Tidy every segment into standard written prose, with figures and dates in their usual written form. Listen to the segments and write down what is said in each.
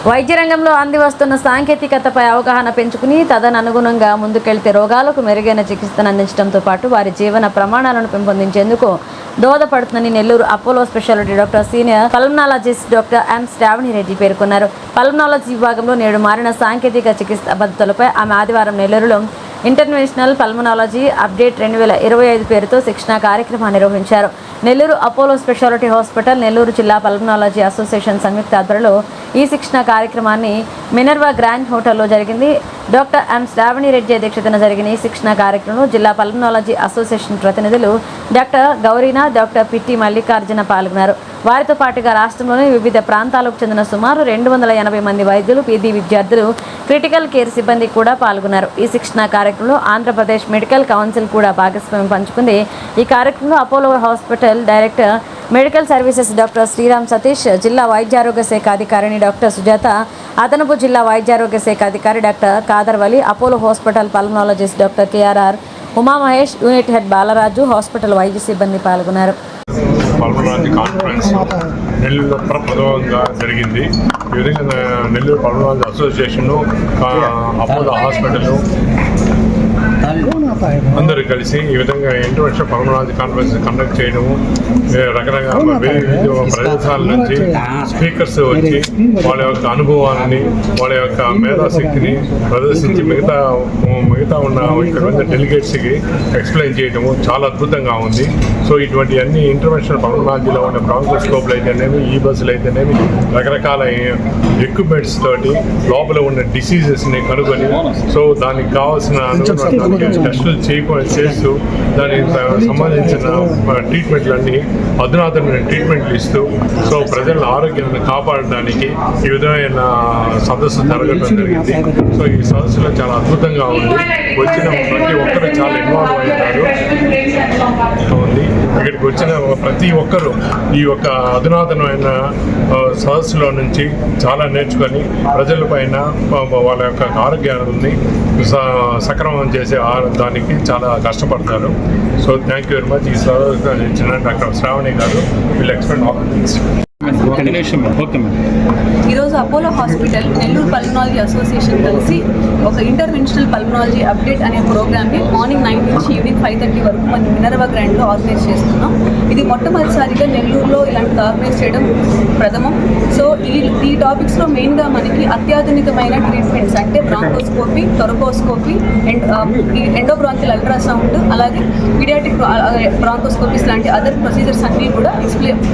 వైద్య రంగంలో అంది వస్తున్న సాంకేతికతపై అవగాహన పెంచుకుని తదనుగుణంగా ముందుకెళ్తే రోగాలకు మెరుగైన చికిత్సను అందించడంతో పాటు వారి జీవన ప్రమాణాలను పెంపొందించేందుకు దోహదపడుతుందని Nellore Apollo speciality doctor senior pulmonologist doctor M Sravani Reddy పేర్కొన్నారు. పల్మనాలజీ విభాగంలో నేడు మారిన సాంకేతిక చికిత్స పద్ధతులపై ఆమె ఆదివారం నెల్లూరులో ఇంటర్నేషనల్ పల్మనాలజీ అప్డేట్ 2025 పేరుతో శిక్షణా కార్యక్రమాన్ని నిర్వహించారు. నెల్లూరు అపోలో స్పెషాలిటీ హాస్పిటల్, నెల్లూరు జిల్లా పల్మనాలజీ అసోసియేషన్ సంయుక్త ఆధ్వర్యంలో ఈ శిక్షణా కార్యక్రమాన్ని మినర్వా గ్రాండ్ హోటల్లో జరిగింది. డాక్టర్ ఎం శ్రావణి రెడ్డి అధ్యక్షతన జరిగిన ఈ శిక్షణా కార్యక్రమంలో జిల్లా పల్మనాలజీ అసోసియేషన్ ప్రతినిధులు డాక్టర్ గౌరీనా, డాక్టర్ పిట్టి మల్లికార్జున పాల్గొన్నారు. వారితో పాటుగా రాష్ట్రంలోని వివిధ ప్రాంతాలకు చెందిన సుమారు 280 మంది వైద్యులు, పీజీ విద్యార్థులు, క్రిటికల్ కేర్ సిబ్బంది కూడా పాల్గొన్నారు. ఈ శిక్షణా కార్యక్రమంలో ఆంధ్రప్రదేశ్ మెడికల్ కౌన్సిల్ కూడా భాగస్వామ్యం పంచుకుంది. ఈ కార్యక్రమంలో Apollo hospital director medical services doctor Sriram Satish, జిల్లా వైద్యారోగ్య శాఖ అధికారిని డాక్టర్ సుజాత, అదనపు జిల్లా వైద్యారోగ్య శాఖ అధికారి doctor Khader Vali, Apollo hospital pulmonologist doctor KRR Umamahesh, unit head Balaraju, hospital వైద్య సిబ్బంది పాల్గొన్నారు. పల్మనాలజీ కాన్ఫరెన్స్ నెల్లూరులో ప్రప్రథమంగా జరిగింది. ఈ విధంగా Nellore pulmonology association, Apollo hospital అందరూ కలిసి ఈ విధంగా ఇంటర్నేషనల్ పల్మనాలజీ కాన్ఫరెన్స్ కండక్ట్ చేయడము, రకరకాల ప్రదేశాల నుంచి స్పీకర్స్ వచ్చి వాళ్ళ యొక్క అనుభవాలని, వాళ్ళ యొక్క మేధాశక్తిని ప్రదర్శించి మిగతా ఉన్న ఇక్కడ ఉన్న డెలిగేట్స్కి ఎక్స్ప్లెయిన్ చేయడము చాలా అద్భుతంగా ఉంది. సో ఇటువంటి అన్ని ఇంటర్నేషనల్ పల్మనాలజీలో ఉన్న బ్రాంకోస్కోప్లు అయితేనేమి, ఈ బస్సులు అయితేనేమి, రకరకాల ఎక్విప్మెంట్స్ తోటి లోపల ఉన్న డిసీజెస్ని కనుగొని సో దానికి కావాల్సిన టెస్టులు చేస్తూ దానికి సంబంధించిన ట్రీట్మెంట్లన్నీ అధునాతనమైన ట్రీట్మెంట్లు ఇస్తూ సో ప్రజల ఆరోగ్యాన్ని కాపాడడానికి ఈ విధమైన సదస్సు జరగడం జరిగింది. సో ఈ సదస్సులో చాలా అద్భుతంగా ఉంది. వచ్చిన ప్రతి ఒక్కరు చాలా ఇన్వాల్వ్ అయ్యారు. ఇక్కడికి వచ్చిన ప్రతి ఒక్కరూ ఈ యొక్క అధునాతనమైన సదస్సులో నుంచి చాలా నేర్చుకొని ప్రజల పైన వాళ్ళ యొక్క ఆరోగ్యాన్ని సక్రమం చేసే దానికి చాలా కష్టపడతారు. So thank you very much. ఈ సదస్సు ఇచ్చిన డాక్టర్ శ్రావణి గారు విల్ ఎక్స్ప్లెయిన్ ఆల్ థింగ్స్. ఈరోజు Apollo hospital, Nellore pulmonology association కలిసి ఒక ఇంటర్వెన్షనల్ పల్మనాలజీ అప్డేట్ అనే ప్రోగ్రామ్ని మార్నింగ్ 9 నుంచి ఈవినింగ్ 5:30 వరకు మనం మినర్వా గ్రాండ్లో ఆర్గనైజ్ చేస్తున్నాం. ఇది మొట్టమొదటిసారిగా నెల్లూరులో ఇలాంటిది ఆర్గనైజ్ చేయడం ప్రథమం. సో ఈ టాపిక్స్లో మెయిన్గా మనకి అత్యాధునికమైన ట్రీట్మెంట్స్ అంటే బ్రాంకోస్కోపీ, థొరకోస్కోపీ, ఎండోబ్రాంకిల్ అల్ట్రాసౌండ్, అలాగే పీడియాట్రిక్ బ్రాంకోస్కోపీస్ లాంటి అదర్ ప్రొసీజర్స్ అన్నీ కూడా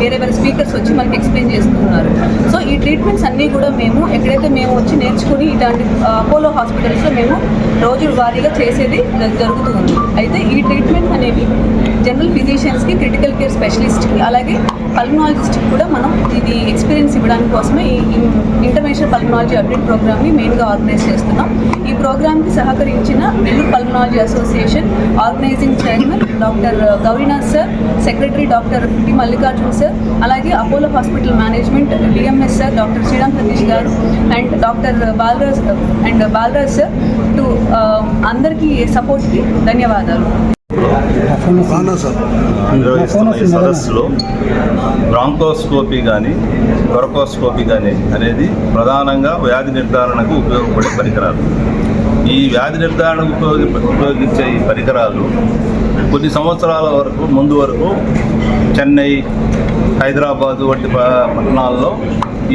వేరే స్పీకర్స్ వచ్చి మనకి ఎక్స్ప్లెయిన్ చేస్తున్నారు. సో ఈ ట్రీట్మెంట్స్ అన్నీ కూడా మేము ఎక్కడైతే మేము వచ్చి నేర్చుకుని ఇలాంటి అపోలో హాస్పిటల్స్లో మేము రోజు వారీగా చేసేది జరుగుతుంది. అయితే ఈ ట్రీట్మెంట్ అనేవి జనరల్ ఫిజిషియన్స్కి, క్రిటికల్ కేర్ స్పెషలిస్ట్కి, అలాగే పల్మనాలజిస్ట్కి కూడా మనం ఇది ఎక్స్పీరియన్స్ ఇవ్వడానికి కోసమే ఈ ఇంటర్నేషనల్ పల్మనాలజీ అప్డేట్ ప్రోగ్రామ్ని మెయిన్గా ఆర్గనైజ్ చేస్తున్నాం. ఈ ప్రోగ్రామ్కి సహకరించిన Nellore pulmonology association organising chairman doctor Gowrina sir, secretary doctor Pitti Mallikarjuna sir, అలాగే Apollo hospital management DMS sir doctor Sriram Satish garu and doctor Balaraj sir to అందరికీ సపోర్ట్కి ధన్యవాదాలు. నిర్వహిస్తున్న ఈ సదస్సులో బ్రాంకోస్కోపీ కానీ, థొరకోస్కోపీ కానీ అనేది ప్రధానంగా వ్యాధి నిర్ధారణకు ఉపయోగపడే పరికరాలు. ఈ వ్యాధి నిర్ధారణకు ఉపయోగించే ఈ పరికరాలు కొన్ని సంవత్సరాల ముందు వరకు చెన్నై, హైదరాబాదు వంటి పట్టణాల్లో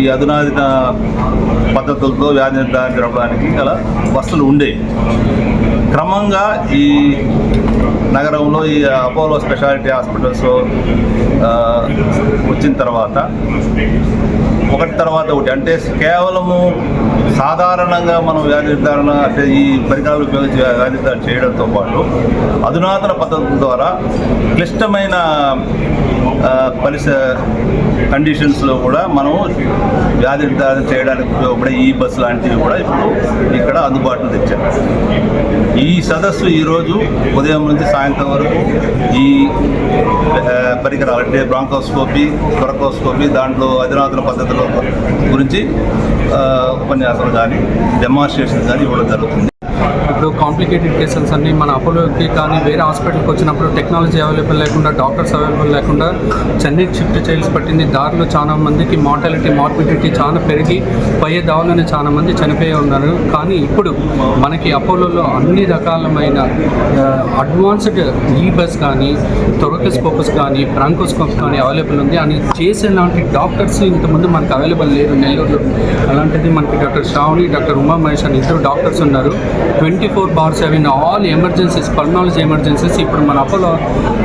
ఈ అధునాతన పద్ధతులతో వ్యాధి నిర్ధారణ జరపడానికి గల వసతులు ఉండేవి. క్రమంగా ఈ నగరంలో ఈ అపోలో స్పెషాలిటీ హాస్పిటల్స్ వచ్చిన తర్వాత ఒకటి తర్వాత ఒకటి అంటే కేవలము సాధారణంగా మనం వ్యాధి నిర్ధారణ అంటే ఈ పరికరాలు ఉపయోగించి వ్యాధి నిర్ధారణ చేయడంతో పాటు అధునాతన పద్ధతుల ద్వారా క్లిష్టమైన కండిషన్స్లో కూడా మనం వ్యాధి నిర్ధారణ చేయడానికి ఉపయోగపడే ఈ బస్సు లాంటివి కూడా ఇప్పుడు ఇక్కడ అందుబాటులో తెచ్చారు. ఈ సదస్సు ఈరోజు ఉదయం నుంచి సాయంత్రం వరకు ఈ పరికరాలు అంటే బ్రాంకోస్కోపీ, థొరకోస్కోపీ, దాంట్లో అధునాతన పద్ధతుల గురించి ఉపన్యాసాలు కానీ, డెమాన్స్ట్రేషన్ కానీ ఇవ్వడం జరుగుతుంది. ఇప్పుడు కాంప్లికేటెడ్ కేసెస్ అన్నీ మన అపోలోకి కానీ వేరే హాస్పిటల్కి వచ్చినప్పుడు టెక్నాలజీ అవైలబుల్ లేకుండా, డాక్టర్స్ అవైలబుల్ లేకుండా చెన్నైకి షిఫ్ట్ చేయాల్సి పట్టింది. దారిలో చాలా మందికి మార్బిడిటీ చాలా పెరిగి పోయే దావలోనే చాలా మంది చనిపోయి ఉన్నారు. కానీ ఇప్పుడు మనకి అపోలోలో అన్ని రకాలమైన అడ్వాన్స్డ్ ఈ బస్ కానీ, థొరాకోస్కోప్స్ కానీ, బ్రాంకోస్కోప్ కానీ అవైలబుల్ ఉంది. అని చేసేలాంటి డాక్టర్స్ ఇంతకుముందు మనకు అవైలబుల్ లేరు నెల్లూరులో. అలాంటిది మనకి డాక్టర్ శ్రావణి, డాక్టర్ ఉమా మహేష్ అని ఇద్దరు డాక్టర్స్ ఉన్నారు. 24/7 ఆల్ ఎమర్జెన్సీస్, పల్మాలజీ ఎమర్జెన్సీస్ ఇప్పుడు మన అపోలో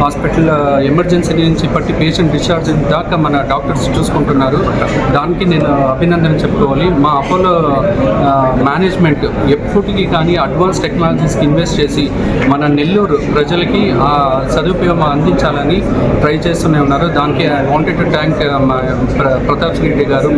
హాస్పిటల్ ఎమర్జెన్సీ నుంచి పట్టి పేషెంట్ డిశ్చార్జ్ దాకా మన డాక్టర్స్ చూసుకుంటున్నారు. దానికి నేను అభినందన చెప్పుకోవాలి. మా అపోలో మేనేజ్మెంట్ ఎప్పటికీ కానీ అడ్వాన్స్ టెక్నాలజీస్కి ఇన్వెస్ట్ చేసి మన నెల్లూరు ప్రజలకి ఆ సదుపాయం అందించాలని ట్రై చేస్తూనే ఉన్నారు. దానికి I wanted to thank Pratap Reddy గారు.